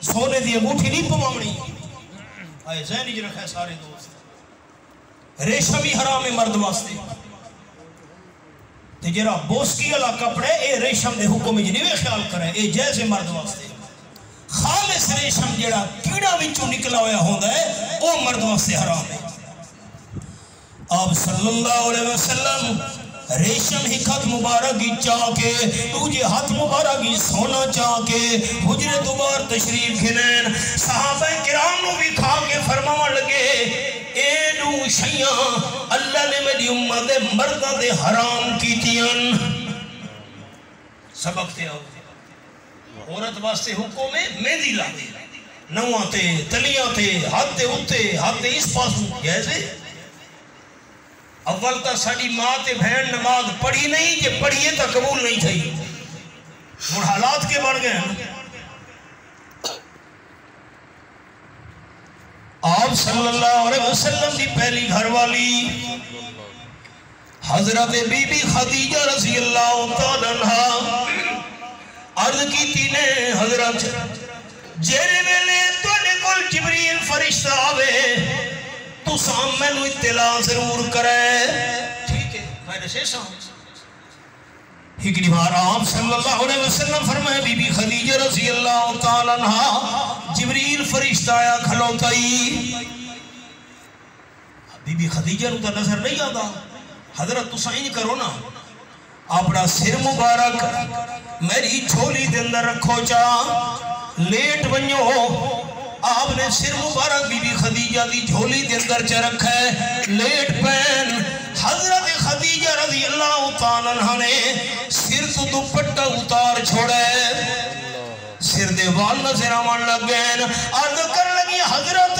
سونے دی انگوٹھی نہیں پوامنی آئے ذہنی جو رکھے سارے دوست ریشم ہی حرام ہے مرد واسطے تے جرا بوسکی والا کپڑے اے ریشم دے حکم وچ نہیں خیال کرے اے جیسے مرد واسطے خالص ریشم جڑا کیڑا وچوں نکلا ہویا ہوندا ہے او مرد واسطے حرام ہے آپ صلی اللہ علیہ وسلم ریشم ہی خط مبارک ہی چاہ کے تجھے ہاتھ مبارک ہی سونا چاہ کے حجرے دوبار تشریف گھنین صحابہ کرام نو بھی کھا کے فرماون لگے اے دو شیاں اللہ نے میری امت مردہ دے حرام کیتیاں سبق تے آؤ عورت واسطے حکم ہے مہندی لا دے نواں تے تلیاں تے ہاتھ تے اتے ہاتھ تے اس پاسوں جیسے اول تا ساڑی ماں تے بہن نماز پڑھی نہیں کہ پڑھیے تا قبول نہیں تھی اور حالات کے بڑھ گئے آپ صلی اللہ علیہ وسلم دی پہلی گھر والی حضرت بی بی خدیجہ رضی اللہ تعالیٰ عنہ عرض کی تینے حضرت جیرے ویلے تو نکل جبریل فرشتہ آوے تو سام میں نو اطلاع ضرور کرے ٹھیک ہے میں نے شیشہ ہوں ہکڑی بار آپ صلی اللہ علیہ وسلم فرمائے بی بی خدیجہ رضی اللہ تعالیٰ عنہ جبریل فرشتہ آیا کھلوتائی بی بی خدیجہ نو تا نظر نہیں آدھا حضرت تو سائن کرو نا اپنا سر مبارک میری چھولی دے اندر رکھو چاہ لیٹ بنیو آپ نے سر مبارک بی بی خدیجہ دی جھولی دے اندر چا رکھا ہے لیٹ پین حضرت خدیجہ رضی اللہ تعالیٰ عنہ نے سر تو دوپٹہ اتار چھوڑے سر دے وال نظر آمان لگ گئے عرض کر لگی حضرت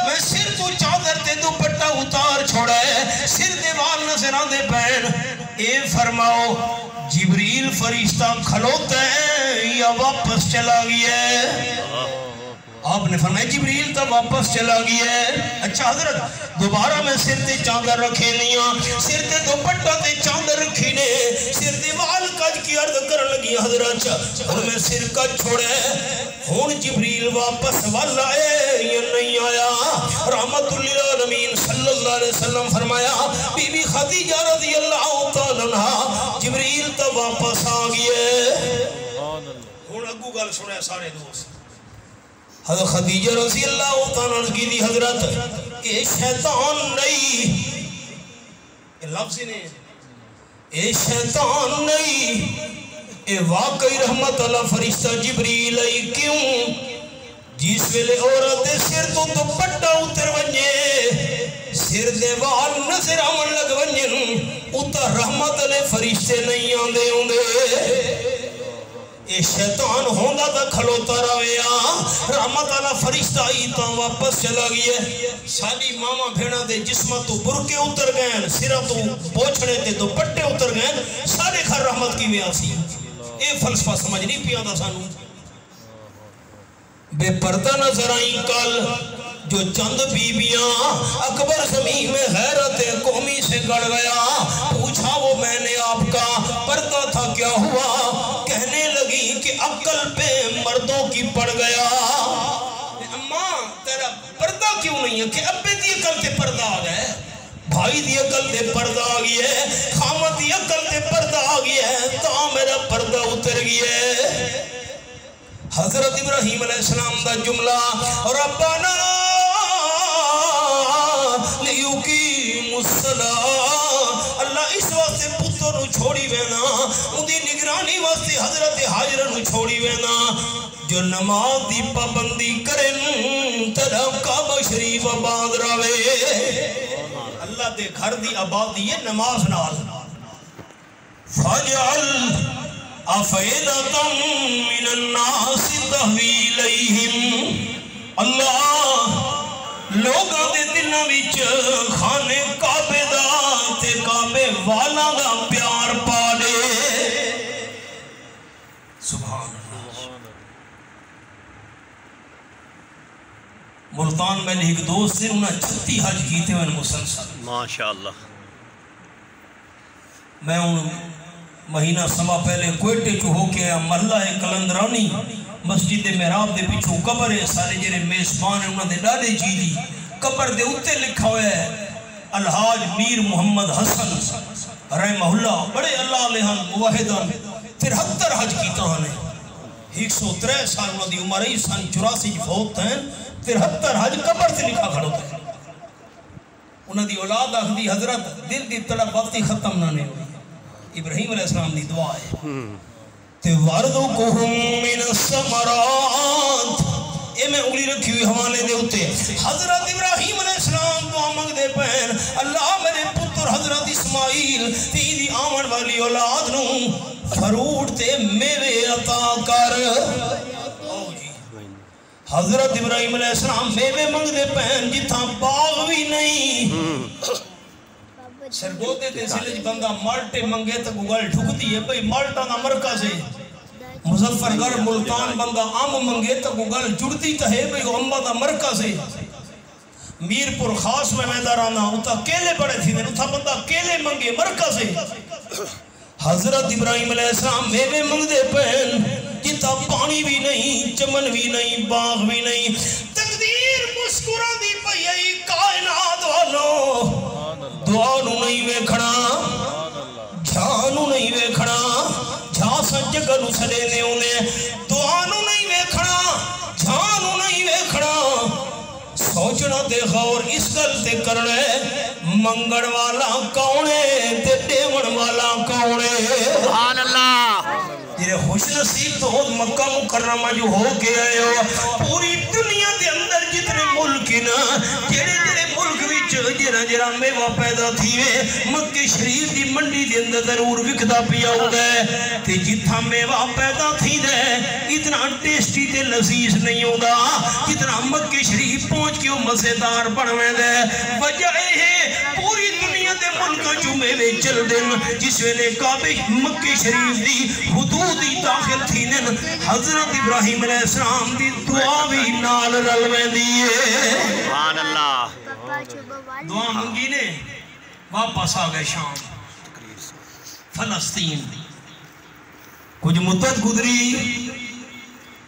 میں سر تو چادر تے دوپٹہ اتار چھوڑے سر دے وال نظر آن دے پین اے فرماؤ جبریل فرشتہ کھلوتے ہیں یا واپس چلا گیا ہے آپ نے فرمایا جبریل تا واپس چلا گیا ہے اچھا حضرت دوبارہ میں سر تے چاندر رکھے نہیں ہوں سر تے دوپٹہ تے چاندر رکھی نے سر تے وال کج کی عرض کر لگی حضرت اور میں سر کج چھوڑے ہون جبریل واپس والا ہے یا نہیں آیا رحمت للعالمین صلی اللہ علیہ وسلم فرمایا بی بی خدیجہ رضی اللہ تعالیٰ عنہ جبریل تا واپس آ گیا ہون اگو گل سنے سارے دوست حضرت خدیجہ رضی اللہ تعالیٰ عنہ کی دی حضرت اے شیطان نہیں اے لفظ نہیں اے شیطان نہیں اے واقعی رحمت اللہ فرشتہ جبریل ای کیوں جس ویلے عورت سر تو دوپٹہ اتر ونجے سر دے وال نظر آمن لگ ونجن اتر رحمت اللہ فرشتے نہیں آندے ہوندے اے شیطان ہوندہ دا کھلوتا رویا رحمت اللہ فرشتہ آئی تا واپس چلا گیا سالی ماما بھیڑا دے جسمہ تو برکے اتر گئے سرہ تو بوچھنے تے دو پٹے اتر گئے سارے گھر رحمت کی میں آسی اے فلسفہ سمجھ نہیں پیا دا سانو بے پردہ نظر آئیں کل جو چند بیبیاں اکبر زمین میں غیرت قومی سے گڑ گیا پوچھا وہ میں نے آپ کا پردہ تھا کیا ہوا کہنے لگی کہ عقل پہ مردوں کی پڑ گیا اماں تیرا پردہ کیوں نہیں ہے کہ ابے دی عقل تے پردہ آ گئے بھائی دی عقل تے پردہ آ گئی ہے خامت دی عقل تے پردہ آ گئی ہے تا میرا پردہ اتر گئی ہے حضرت ابراہیم علیہ السلام دا جملہ ربنا لیقیم الصلاة اللہ اس واسطے پتر نو چھوڑی وینا اندی نگرانی واسطے حضرت حاجرہ نو چھوڑی وینا جو نماز دی پابندی کرن تیرا کعبہ شریف آباد راوے اللہ دے گھر دی آبادی ہے نماز نال فاجعل افئدۃ من الناس تہوی الیہم اللہ لوگاں دے دلاں وچ خانے کعبے دا تے کعبے والاں دا پیار پا لے سبحان اللہ ملتان میں ایک دوست سے انہاں 36 حج کیتے ہوئے مسلسل ماشاءاللہ میں ان مہینہ سما پہلے کوئٹے چو ہو کے محلہ کلندرانی مسجد محراب دے پیچھو قبر ہے سارے جڑے میزبان ہیں انہوں نے ڈالے جی دی قبر دے اتے لکھا ہوئے ہے الحاج میر محمد حسن رحمہ اللہ بڑے اللہ علیہ موحدان 73 حج کیتا ہنے 103 سال انہوں دی عمر ہے سن 84 فوت ہیں 73 حج قبر سے لکھا کھڑو تھے انہوں دی اولاد آخدی حضرت دل دی طلب وقتی ختم نہ نہیں ہوئی ابراہیم علیہ السلام دی دعا ہے وَرْزُقْهُمْ مِنَ الثَّمَرَاتِ اے میں انگلی رکھی ہوئی حوالے دے ہوتے حضرت ابراہیم علیہ السلام دعا مانگ دے پہن اللہ میرے پتر حضرت اسماعیل تیری آمن والی اولاد نو فروٹ تے میوے عطا کر حضرت ابراہیم علیہ السلام میوے مانگ دے پہن جتھا باغ بھی نہیں سرگوتے دے سلج بندہ مالٹے منگے تک گل ٹھکتی ہے بھئی مالٹا نا مرکز ہے مظفرگڑھ ملتان بندہ آم منگے تک گل جڑتی تا ہے بھئی امبا دا مرکز ہے میرپور خاص میں میدارانا اتھا کیلے بڑے تھی دیں اتھا بندہ کیلے منگے مرکز ہے حضرت ابراہیم علیہ السلام میوے منگ دے پہن جتا پانی بھی نہیں چمن بھی نہیں باغ بھی نہیں تقدیر مسکرہ دی پہیئی کائنات والوں دعانو نہیں ویکھنا جھانو نہیں ویکھنا جھا سجگنو سلینے ہونے دعانو نہیں ویکھنا جھانو نہیں ویکھنا سوچنا تے غور اس گل تے کرنے منگڑ والا کونے تے دیون والا کونے سبحان اللہ یہ خوش نصیب تو مکہ مکرمہ جو ہو کے آئے ہو پوری دنیا دے اندر جتنے ملک نا جڑے ملک وچ جڑا میوہ پیدا تھیوے مکہ شریف دی منڈی دے اندر ضرور وکدا پیا ہوگا ہے تے جتھا میوہ پیدا تھی دے اتنا ٹیسٹی تے لذیذ نہیں ہوگا جتنا مکہ شریف پہنچ کے مزیدار بنوے دے وجہ ہے پوری دنیا دے ملک جو میوے چل دن جس ویلے کعبہ مکہ شریف دی حدودی داخل تھی دن حضرت ابراہیم علیہ السلام دی دعا بھی نال رلوے دیئے سبحان اللہ دعا منگی نے واپس آگئے شام فلسطین کچھ مدت گزری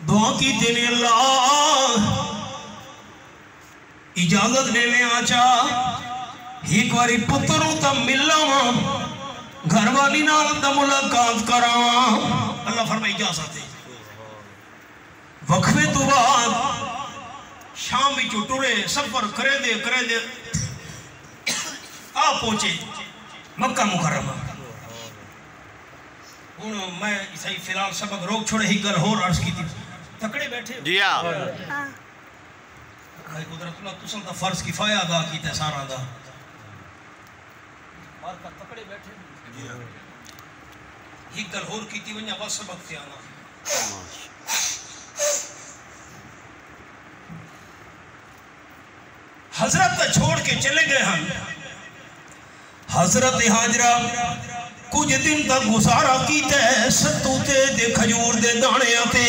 دعا کی دینے اللہ اجازت دینے آچا ایک واری پتروں تا ملاواں گھر والی نال دا ملاقات کراواں اللہ فرمائے اجازت ہے وقفے تو بعد شام بھی چٹورے سفر کرے دے آپ پہنچے مکہ مکرمہ میں اسائی فیلال سبق روک چھوڑے ہی گل ہور عرض کی تھی تکڑے بیٹھے جی ہاں قدرت اللہ تسل دا فرض کفایہ ادا کیتا ہے سارا دا اور کا تکڑے بیٹھے ہی گل ہور کی تھی ونیا بس سبق تھی آنا حضرت تا چھوڑ کے چلے گئے ہم حضرت حاجرہ کچھ دن تک گزارا کیتے ستوتے دے کھجور دے دانے آتے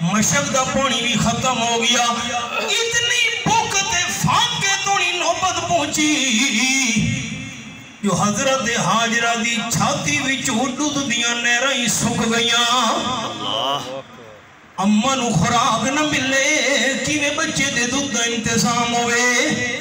مشک دا پانی بھی ختم ہو گیا اتنی بھوکتے فاقے تونی نوبت پہنچی جو حضرت حاجرہ دی چھاتی وچ دودھ دیاں نہریں سک گئیاں اماں نو خوراک نہ ملے کیویں بچے دے دودھ دا انتظام ہوئے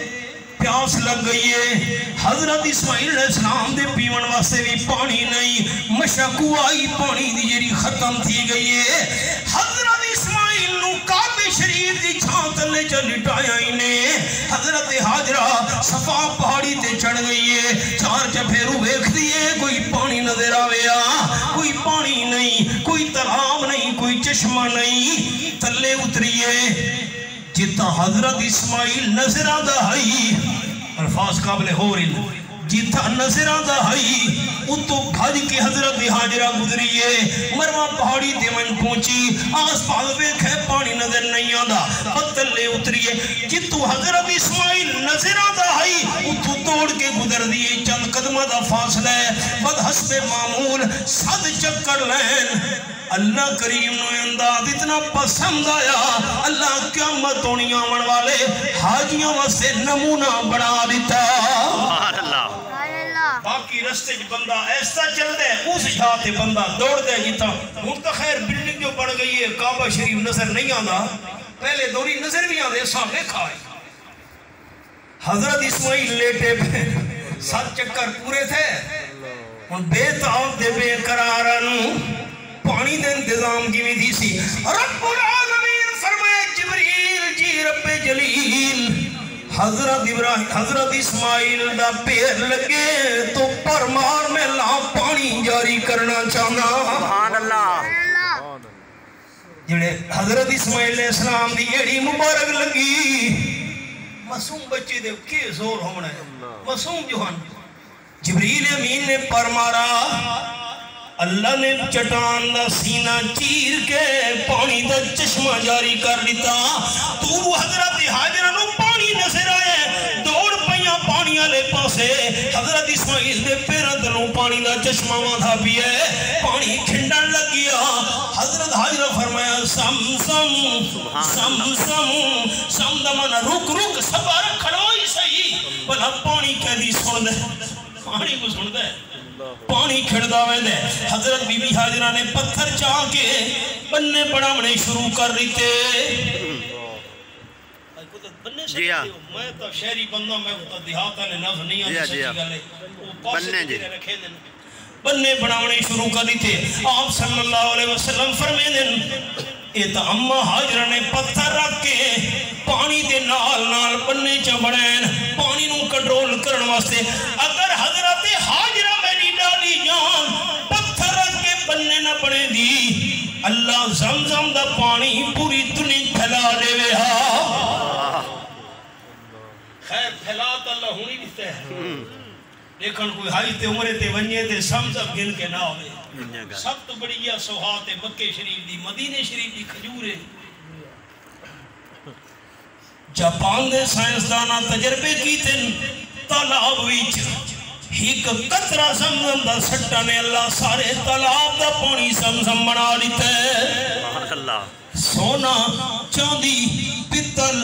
پیاس لگ گئی ہے حضرت اسماعیل علیہ السلام دے پیون واسطے بھی پانی نہیں مشکو آئی پانی دی جری ختم تھی گئی ہے حضرت اسماعیل نو کعبہ شریف دی چھاں تلے چا لٹایا انہیں حضرت حاجرہ صفا پہاڑی تے چڑھ گئی ہے چار چپھیرو بیکھ دیئے کوئی پانی نظر آویا کوئی پانی نہیں کوئی تلاب نہیں کوئی چشمہ نہیں تلے اتریے جتا حضرت اسماعیل نظرہ دا ہائی الفاظ قابل ہو رہی جتا نظرہ دا ہائی اتو بھاج کے حضرت حاجرہ گزریے مروہ پہاڑی دیمن پہنچی آس پاس بیکھے پانی نظر نہیں آدھا پتلے اتریے جتو حضرت اسماعیل نظرہ دا ہائی اتو توڑ کے گزر دیئے چند قدمہ دا فاصلہ بد حسب معمول صد چکر لین اللہ کریم نو انداز اتنا پسند آیا اللہ قیامت ہونی آمن والے حاجیوں واسے نمونہ بڑھا دیتا باقی رستے بندہ ایسا چلتا ہے اس جاتے بندہ دوڑتا ہے جتا ہوں تو خیر بلڈنگ جو بڑھ گئی ہے کعبہ شریف نظر نہیں آتا پہلے دوری نظر بھی آتے سامنے کھائے حضرت اسماعیل لیٹے پہ 7 چکر پورے تھے ان بے تعاق دے بے قرارانو پانی دے انتظام کی بھی دی سی رب العالمین فرمائے جبریل جی رب جلیل حضرت اسماعیل دا پیر لگے تو پرمار میں لا پانی جاری کرنا چاہنا سبحان اللہ جڑے حضرت اسماعیل علیہ السلام دی ایڑی مبارک لگی معصوم بچے دے کے زور ہونا ہے معصوم جوہن جبریل امین نے پرمارا اللہ نے چٹان دا سینہ چیر کے پانی دا چشمہ جاری کر دیتا تو حضرت حاجرہ نو پانی نظر آئے دوڑ پہیاں پانی آلے پاسے حضرت اسماعیل دے پیرہ دلوں پانی دا چشمہ وادھا بھی ہے پانی کھنڈن لگ گیا حضرت حاجرہ فرمایا سم دمانا رک سبارہ کھڑوئی صحیح بلا پانی کہہ دی سن دے پانی کو سن دے پانی کھڑدا میں دے حضرت بی بی حاجرہ نے پتھر چاہ کے بننے پڑھامنے شروع کر رہی تھے جی ہاں میں تو شہری بندہ میں تو دیہاتا نے نفس نہیں آتی سچی گلے بننے جی بننے پڑھامنے شروع کر رہی تھے آپ صلی اللہ علیہ وسلم فرمے دن ایتا اممہ حاجرہ نے پتھر رکھ کے پانی دے نال بننے چبڑین پانی نو کنٹرول کرن واسطے اگر حضرت حاجرہ میری ڈالی جان پتھر رکھ کے بننے نہ پڑے دی اللہ زمزم دا پانی پوری دنیا پھیلا دے وے ہاں خیر پھیلا تو اللہ ہونی دیتے ہیں لیکن کوئی حاج تے عمرے تے ونجے تے زمزم گن کے نہ ہوئے سب تو بڑی یہ سوہات مکہ شریف دی مدینہ شریف دی کھجورے جاپان دے سائنسدانہ تجربے کی تن تالاب ویچ ایک قطرہ زمزم دا سٹا نے اللہ سارے تالاب دا پانی زمزم بنا لیتا ہے سونا چاندی پتل